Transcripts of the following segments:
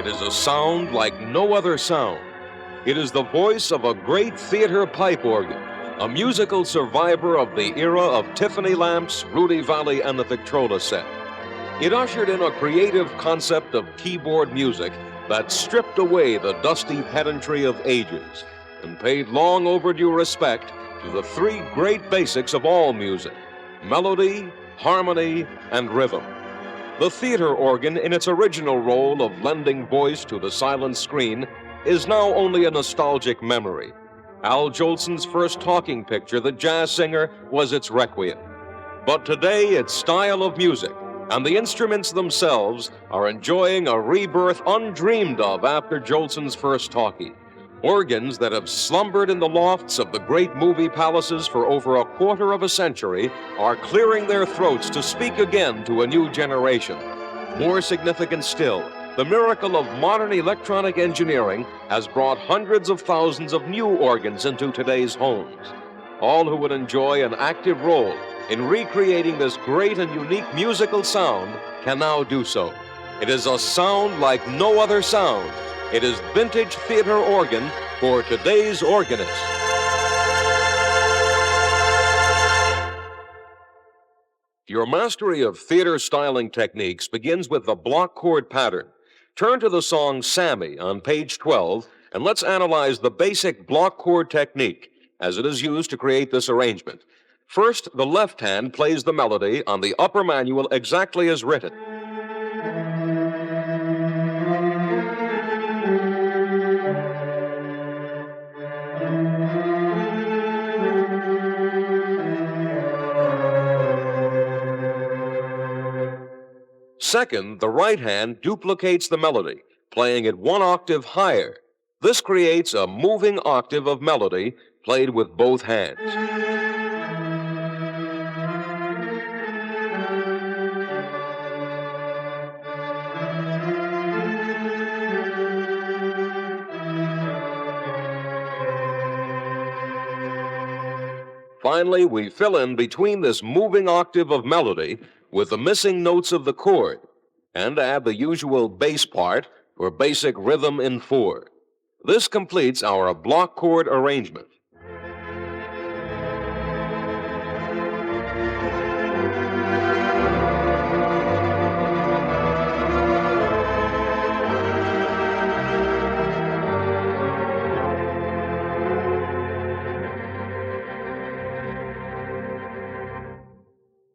It is a sound like no other sound. It is the voice of a great theater pipe organ, a musical survivor of the era of Tiffany lamps, Rudy Vallée, and the Victrola set. It ushered in a creative concept of keyboard music that stripped away the dusty pedantry of ages and paid long overdue respect to the three great basics of all music: melody, harmony, and rhythm. The theater organ, in its original role of lending voice to the silent screen, is now only a nostalgic memory. Al Jolson's first talking picture, The Jazz Singer, was its requiem. But today, its style of music and the instruments themselves are enjoying a rebirth undreamed of after Jolson's first talkie. Organs that have slumbered in the lofts of the great movie palaces for over a quarter of a century are clearing their throats to speak again to a new generation. More significant still, the miracle of modern electronic engineering has brought hundreds of thousands of new organs into today's homes. All who would enjoy an active role in recreating this great and unique musical sound can now do so. It is a sound like no other sound. It is vintage theater organ for today's organist. Your mastery of theater styling techniques begins with the block chord pattern. Turn to the song Sammy on page 12, and let's analyze the basic block chord technique as it is used to create this arrangement. First, the left hand plays the melody on the upper manual exactly as written. Second, the right hand duplicates the melody, playing it one octave higher. This creates a moving octave of melody played with both hands. Finally, we fill in between this moving octave of melody with the missing notes of the chord and add the usual bass part for basic rhythm in 4. This completes our block chord arrangement.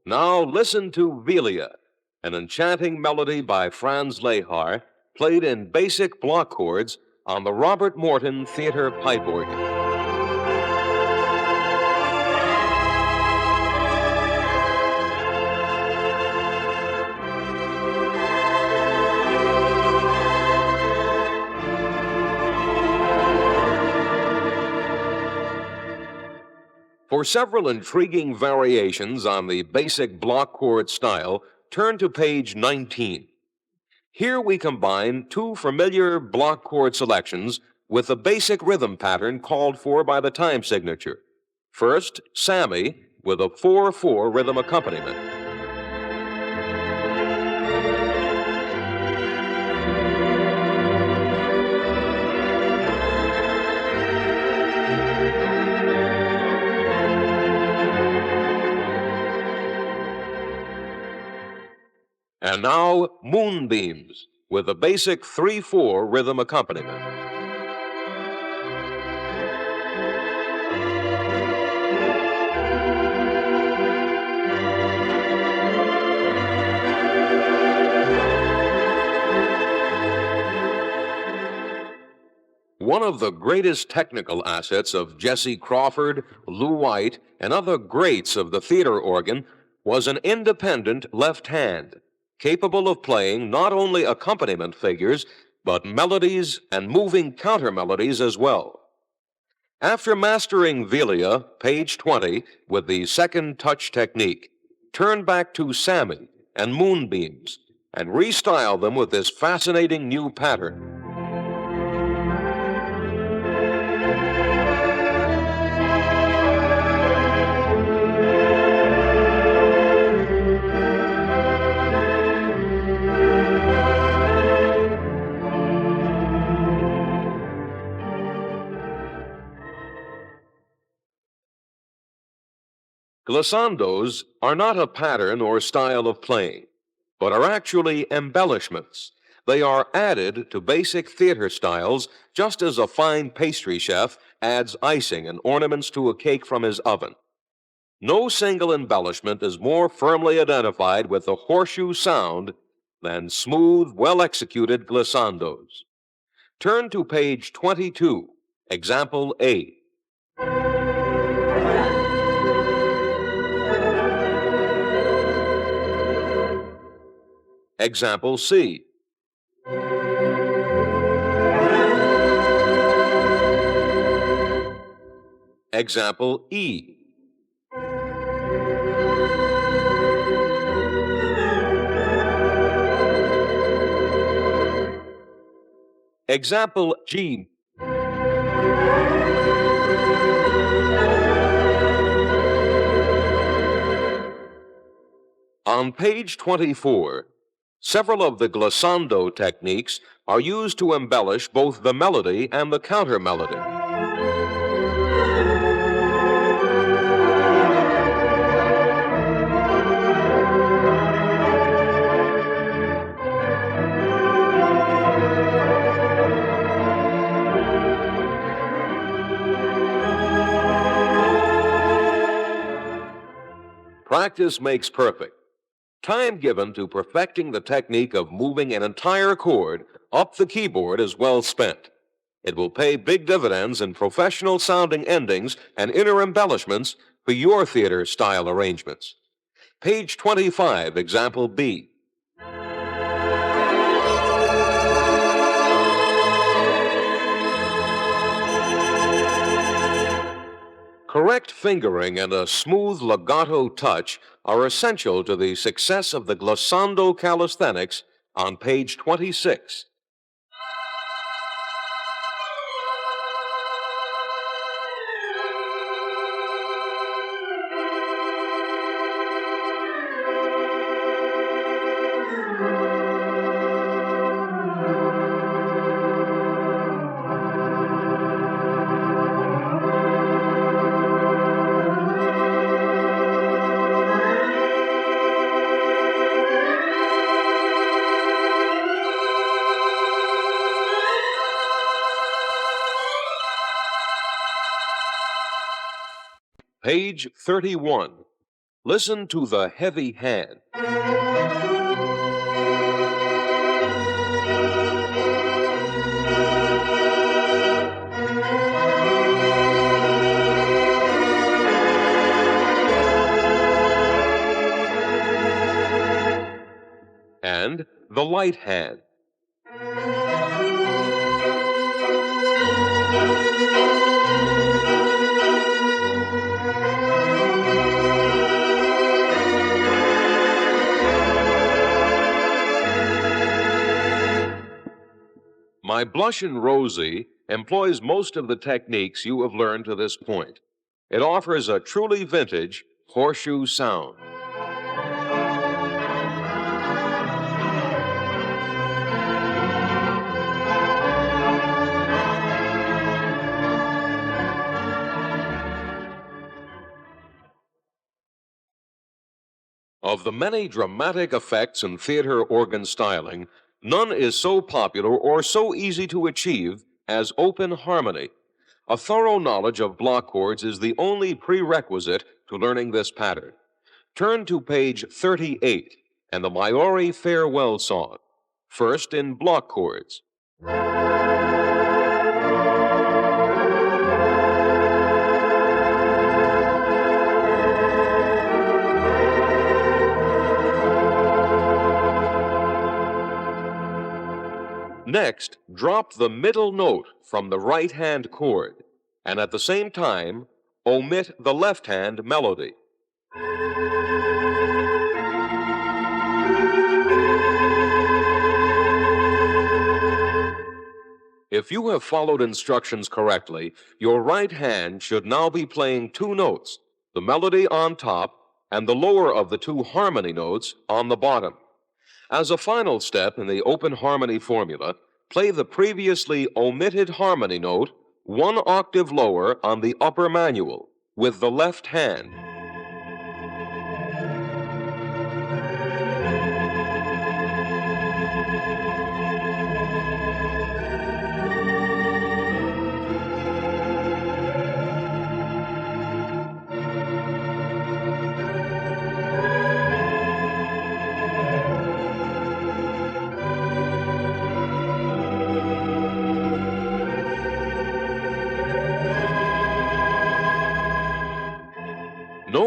Now listen to Velia, an enchanting melody by Franz Lehar, played in basic block chords on the Robert Morton Theater pipe organ. For several intriguing variations on the basic block chord style, turn to page 19. Here we combine two familiar block chord selections with the basic rhythm pattern called for by the time signature. First, Sammy with a 4/4 rhythm accompaniment. And now, Moonbeams, with a basic 3/4 rhythm accompaniment. One of the greatest technical assets of Jesse Crawford, Lou White, and other greats of the theater organ was an independent left hand, capable of playing not only accompaniment figures, but melodies and moving counter-melodies as well. After mastering Velia, page 20, with the second touch technique, turn back to Sammy and Moonbeams and restyle them with this fascinating new pattern. Glissandos are not a pattern or style of playing, but are actually embellishments. They are added to basic theater styles, just as a fine pastry chef adds icing and ornaments to a cake from his oven. No single embellishment is more firmly identified with the horseshoe sound than smooth, well-executed glissandos. Turn to page 22, example A. Example C. Example E. Example G. On page 24, several of the glissando techniques are used to embellish both the melody and the counter melody. Practice makes perfect. Time given to perfecting the technique of moving an entire chord up the keyboard is well spent. It will pay big dividends in professional sounding endings and inner embellishments for your theater style arrangements. Page 25, example B. Correct fingering and a smooth legato touch are essential to the success of the glissando calisthenics on page 26. Page 31. Listen to the heavy hand. And the light hand. My Blushin' Rosie employs most of the techniques you have learned to this point. It offers a truly vintage horseshoe sound. Of the many dramatic effects in theater organ styling, none is so popular or so easy to achieve as open harmony. A thorough knowledge of block chords is the only prerequisite to learning this pattern. Turn to page 38 and the Maori Farewell Song, first in block chords. Next, drop the middle note from the right-hand chord, and at the same time, omit the left-hand melody. If you have followed instructions correctly, your right hand should now be playing two notes, the melody on top and the lower of the two harmony notes on the bottom. As a final step in the open harmony formula, play the previously omitted harmony note one octave lower on the upper manual with the left hand.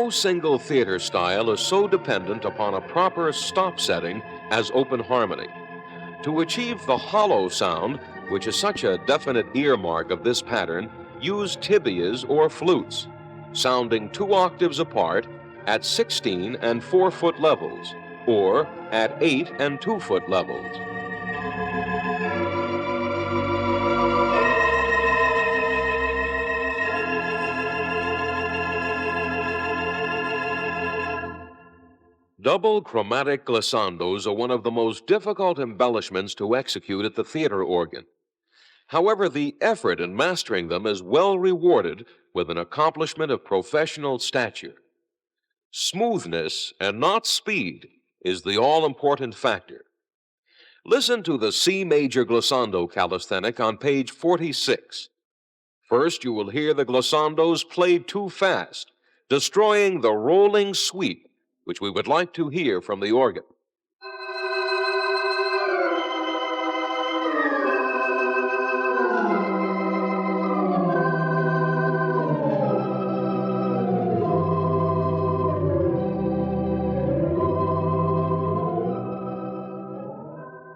no single theater style is so dependent upon a proper stop setting as open harmony. To achieve the hollow sound, which is such a definite earmark of this pattern, use tibias or flutes, sounding 2 octaves apart at 16 and 4-foot levels, or at 8 and 2-foot levels. Double chromatic glissandos are one of the most difficult embellishments to execute at the theater organ. However, the effort in mastering them is well rewarded with an accomplishment of professional stature. Smoothness and not speed is the all-important factor. Listen to the C major glissando calisthenic on page 46. First, you will hear the glissandos played too fast, destroying the rolling sweep, which we would like to hear from the organ.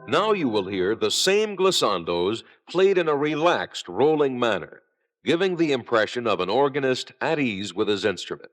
Now you will hear the same glissandos played in a relaxed, rolling manner, giving the impression of an organist at ease with his instrument.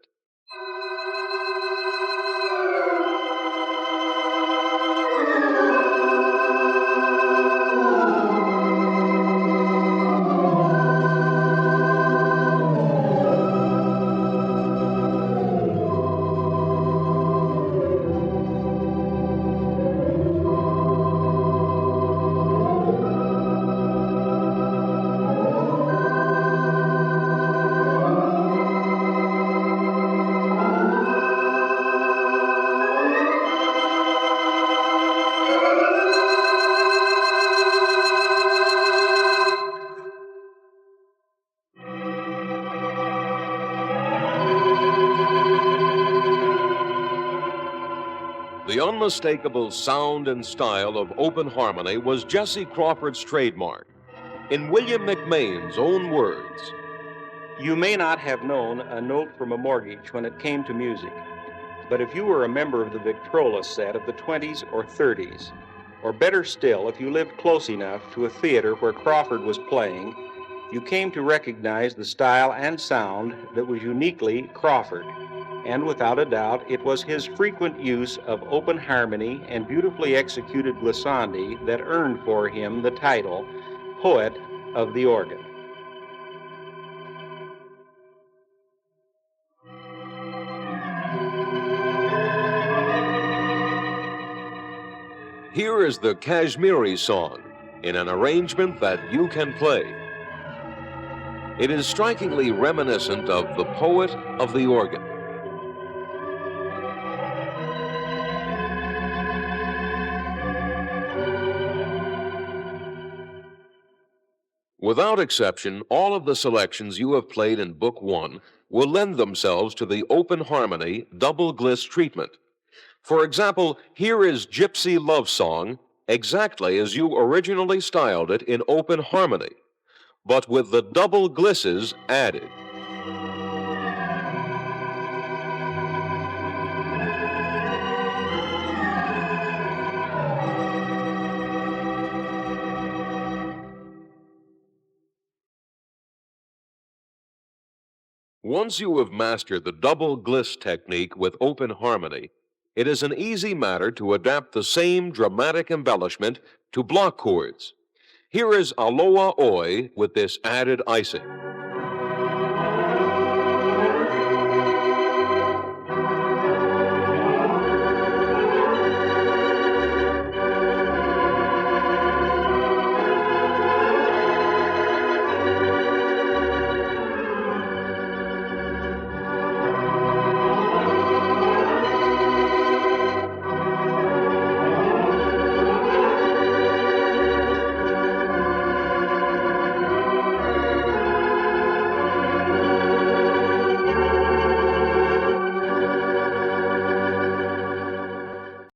The unmistakable sound and style of open harmony was Jesse Crawford's trademark. In William McMain's own words, "You may not have known a note from a mortgage when it came to music, but if you were a member of the Victrola set of the 20s or 30s, or better still, if you lived close enough to a theater where Crawford was playing, you came to recognize the style and sound that was uniquely Crawford. And without a doubt, it was his frequent use of open harmony and beautifully executed glissandi that earned for him the title Poet of the Organ." Here is the Kashmiri song in an arrangement that you can play. It is strikingly reminiscent of the Poet of the Organ. Without exception, all of the selections you have played in Book 1 will lend themselves to the open harmony double gliss treatment. For example, here is Gypsy Love Song, exactly as you originally styled it in open harmony, but with the double glisses added. Once you have mastered the double gliss technique with open harmony, it is an easy matter to adapt the same dramatic embellishment to block chords. Here is Aloha Oi with this added icing.